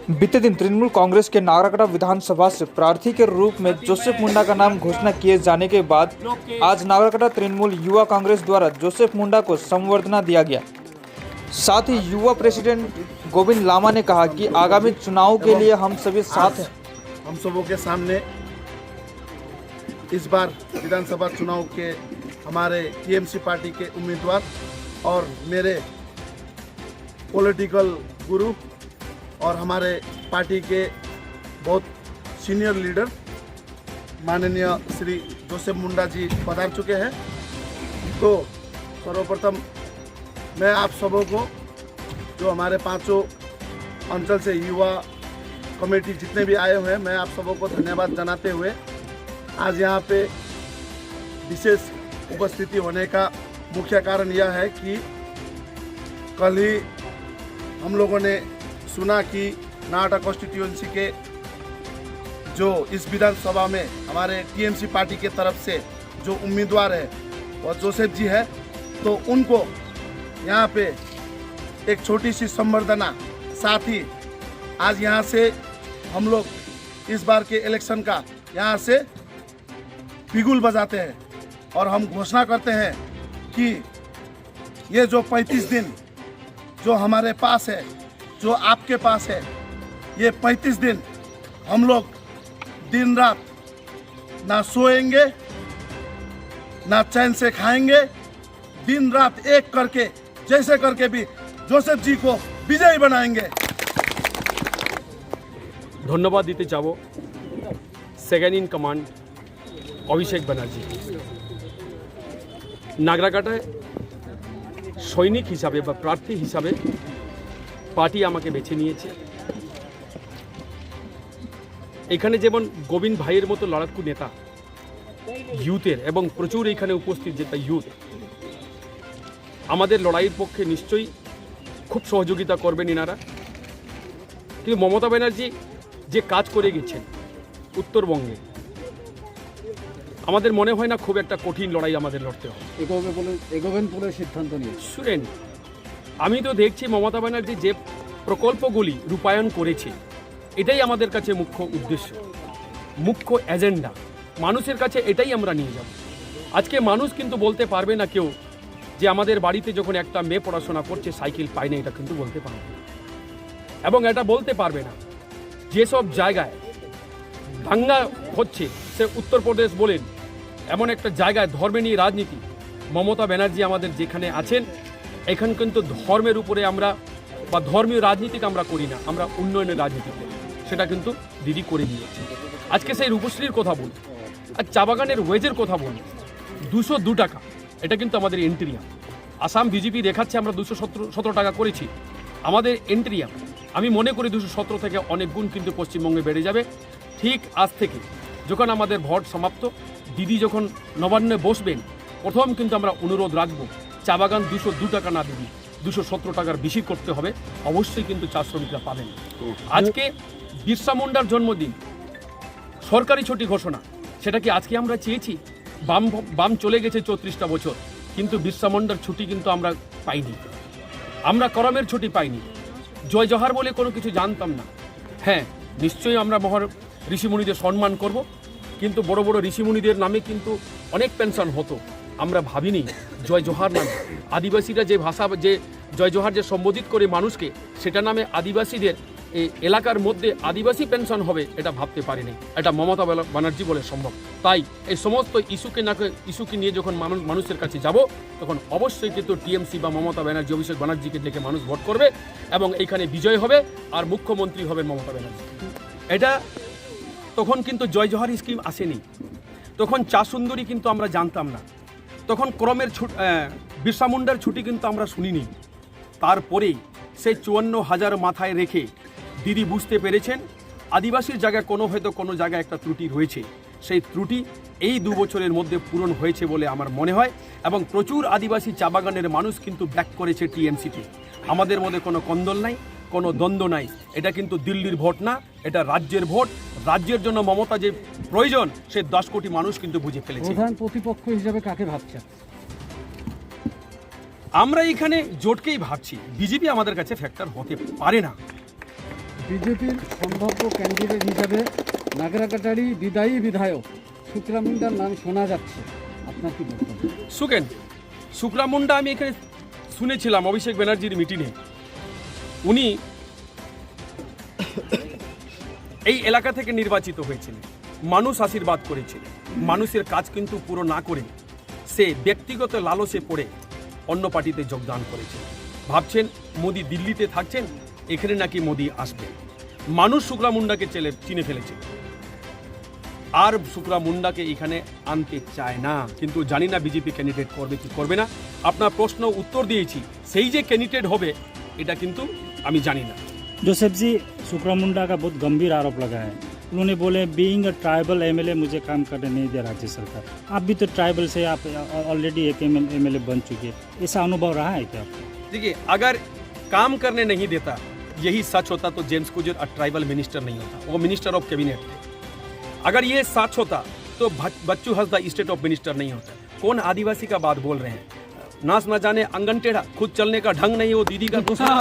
बीते दिन तृणमूल कांग्रेस के नागराकटा विधानसभा से प्रार्थी के रूप में जोसेफ मुंडा का नाम घोषणा किए जाने के बाद आज नागराकटा तृणमूल युवा कांग्रेस द्वारा जोसेफ मुंडा को संवर्धना दिया गया। साथ ही युवा प्रेसिडेंट गोविंद लामा ने कहा कि आगामी चुनाव के लिए हम सभी साथ हैं। हम सबों के सामने इस बार विधानसभा चुनाव के हमारे टीएमसी पार्टी के उम्मीदवार और मेरे पॉलिटिकल गुरु और हमारे पार्टी के बहुत सीनियर लीडर माननीय श्री जोसेफ मुंडा जी पधार चुके हैं। तो सर्वप्रथम मैं आप सबों को, जो हमारे पांचों अंचल से युवा कमेटी जितने भी आए हुए हैं, मैं आप सबों को धन्यवाद जनाते हुए आज यहाँ पे विशेष उपस्थिति होने का मुख्य कारण यह है कि कल ही हम लोगों ने सुना कि नागराकटा कॉन्स्टिट्यूएंसी के जो इस विधानसभा में हमारे टीएमसी पार्टी के तरफ से जो उम्मीदवार है वह जोसेफ जी है। तो उनको यहाँ पे एक छोटी सी संवर्धना, साथ ही आज यहाँ से हम लोग इस बार के इलेक्शन का यहाँ से बिगुल बजाते हैं और हम घोषणा करते हैं कि ये जो 35 दिन जो हमारे पास है, जो आपके पास है, ये 35 दिन हम लोग दिन रात ना सोएंगे, ना चैन से खाएंगे, दिन रात एक करके जैसे करके भी जोसेफ जी को विजयी बनाएंगे। ধন্যবাদ দিতে যাব second in command Abhishek Banerjee. নাগরাকাটায় সৈনিক হিসাবে বা প্রার্থী হিসাবে পার্টি আমাকে বেছে নিয়েছে। এখানে যেমন গোবিন্দ ভাইয়ের মতো লড়াকু নেতা ইউথের এবং প্রচুর এখানে উপস্থিত যেটা ইউথ আমাদের লড়াইয়ের পক্ষে নিশ্চয়ই খুব সহযোগিতা করবেন এনারা। কিন্তু মমতা ব্যানার্জি যে কাজ করে গেছেন উত্তরবঙ্গে, আমাদের মনে হয় না খুব একটা কঠিন লড়াই আমাদের লড়তে হবে। এগোবেন বলে সিদ্ধান্ত নিয়ে শুনেন, আমি তো দেখছি মমতা ব্যানার্জি যে প্রকল্পগুলি রূপায়ণ করেছে, এটাই আমাদের কাছে মুখ্য উদ্দেশ্য, মুখ্য এজেন্ডা। মানুষের কাছে এটাই আমরা নিয়ে যাব। আজকে মানুষ কিন্তু বলতে পারবে না কেউ যে আমাদের বাড়িতে যখন একটা মেয়ে পড়াশোনা করছে সাইকেল পায় না, এটা কিন্তু বলতে পারবে না। এবং এটা বলতে পারবে না যেসব জায়গায় দাঙ্গা হচ্ছে, সে উত্তরপ্রদেশ বলেন, এমন একটা জায়গায় ধর্মে নিয়ে রাজনীতি, মমতা ব্যানার্জি আমাদের যেখানে আছেন এখানে কিন্তু ধর্মের উপরে আমরা বা ধর্মীয় রাজনীতিকে আমরা করি না, আমরা উন্নয়নের রাজনীতি করি। সেটা কিন্তু দিদি করে দিয়েছে। আজকে সেই রূপশ্রীর কথা বলি, আর চা বাগানের ওয়েজের কথা বলি, 202 টাকা, এটা কিন্তু আমাদের এন্ট্রিয়াম। আসাম বিজেপি দেখাচ্ছে আমরা 217 টাকা করেছি, আমাদের এন্ট্রিয়াম। আমি মনে করি 217 থেকে অনেক গুণ কিন্তু পশ্চিমবঙ্গে বেড়ে যাবে। ঠিক আজ থেকে যখন আমাদের ভোট সমাপ্ত, দিদি যখন নবান্নে বসবেন, প্রথম কিন্তু আমরা অনুরোধ রাখবো চা বাগান 202 টাকা না দিদি 217 টাকার বেশি করতে হবে, অবশ্যই কিন্তু চা শ্রমিকরা পাবেন। আজকে বিরসা মুন্ডার জন্মদিন, সরকারি ছুটি ঘোষণা, সেটা কি আজকে আমরা চেয়েছি? বাম চলে গেছে 34টা বছর, কিন্তু বিরসা মুন্ডার ছুটি কিন্তু আমরা পাইনি, আমরা করমের ছুটি পাইনি। জয় জহার বলে কোনো কিছু জানতাম না। হ্যাঁ, নিশ্চয়ই আমরা মহান ঋষিমুনিদের সম্মান করব, কিন্তু বড় বড় ঋষিমুনিদের নামে কিন্তু অনেক পেনশন হতো, আমরা ভাবিনি জয় জহার নামে। আদিবাসীরা যে ভাষা, যে জয় জহার যে সম্বোধিত করে মানুষকে, সেটা নামে আদিবাসীদের এই এলাকার মধ্যে আদিবাসী পেনশন হবে, এটা ভাবতে পারিনি। এটা মমতা ব্যানার্জি বলে সম্ভব। তাই এই সমস্ত ইস্যুকে নিয়ে যখন মানুষের কাছে যাব, তখন অবশ্যই কিন্তু টিএমসি বা মমতা ব্যানার্জি, অভিষেক ব্যানার্জিকে দেখে মানুষ ভোট করবে এবং এইখানে বিজয় হবে আর মুখ্যমন্ত্রী হবেন মমতা ব্যানার্জি। এটা তখন কিন্তু জয় জহার স্কিম আসেনি, তখন চা সুন্দরী কিন্তু আমরা জানতাম না, তখন ক্রমের বিরসা মুন্ডার ছুটি কিন্তু আমরা শুনিনি। তারপরেই সেই 54,000 মাথায় রেখে দিদি বুঝতে পেরেছেন আদিবাসীর জায়গায় হয়তো কোনো জায়গায় একটা ত্রুটি রয়েছে, সেই ত্রুটি এই 2 বছরের মধ্যে পূরণ হয়েছে বলে আমার মনে হয়। এবং প্রচুর আদিবাসী চা বাগানের মানুষ কিন্তু ব্যাক করেছে টিএমসিতে। আমাদের মধ্যে কোনো কন্দল নাই, কোনো দ্বন্দ্ব নাই। এটা কিন্তু দিল্লির ভোট না, এটা রাজ্যের ভোট। রাজ্যের জন্য মমতা যে প্রয়োজন, সে 10 কোটি মানুষ কিন্তু বুঝে ফেলেছে। প্রধান প্রতিপক্ষ হিসেবে কাকে ভাবছেন? আমরা এখানে জোটকেই ভাবছি, বিজেপি আমাদের কাছে ফ্যাক্টর হতে পারে না। বিজেপির সম্ভাব্য ক্যান্ডিডেট হিসাবে নাগরাকাটারি বিদায়ী বিধায়ক শুক্লা মুন্ডার নাম শোনা যাচ্ছে, আপনার কি বক্তব্য? শুক্লা মুন্ডা আমি এখানে শুনেছিলাম অভিষেক ব্যানার্জির মিটিংয়ে, উনি এই এলাকা থেকে নির্বাচিত হয়েছিলেন, মানুষ আশীর্বাদ করেছিলেন, মানুষের কাজ কিন্তু পুরো না করে সে ব্যক্তিগত লালসে পড়ে অন্য পার্টিতে যোগদান করেছে। ভাবছেন মোদি দিল্লিতে থাকছেন, এখানে নাকি মোদি আসবে। মানুষ শুক্লা মুন্ডাকে চিনে ফেলেছে, আর শুক্লা মুন্ডাকে এখানে আনতে চায় না। কিন্তু জানি না বিজেপি ক্যান্ডিডেট করবে কি করবে না। আপনার প্রশ্ন উত্তর দিয়েছি, সেই যে ক্যান্ডিডেট হবে এটা কিন্তু আমি জানি না। जोसेफ जी, शुक्ला मुंडा का बहुत गंभीर आरोप लगा है। उन्होंने बोले बीइंग अ ट्राइबल एमएलए मुझे काम करने नहीं दे राज्य सरकार। आप भी तो ट्राइबल से आप ऑलरेडी एक एमएलए बन चुके हैं, ऐसा अनुभव रहा है क्या आपको? देखिए, अगर काम करने नहीं देता यही सच होता तो जेम्स कुजूर ट्राइबल मिनिस्टर नहीं होता, वो मिनिस्टर ऑफ कैबिनेट थे। अगर ये सच होता तो बच्चू हंसदा स्टेट ऑफ मिनिस्टर नहीं होता। कौन आदिवासी का बात बोल रहे हैं? नाच न जाने अंगन टेढ़ा, खुद चलने का ढंग नहीं, वो दीदी का दूसरा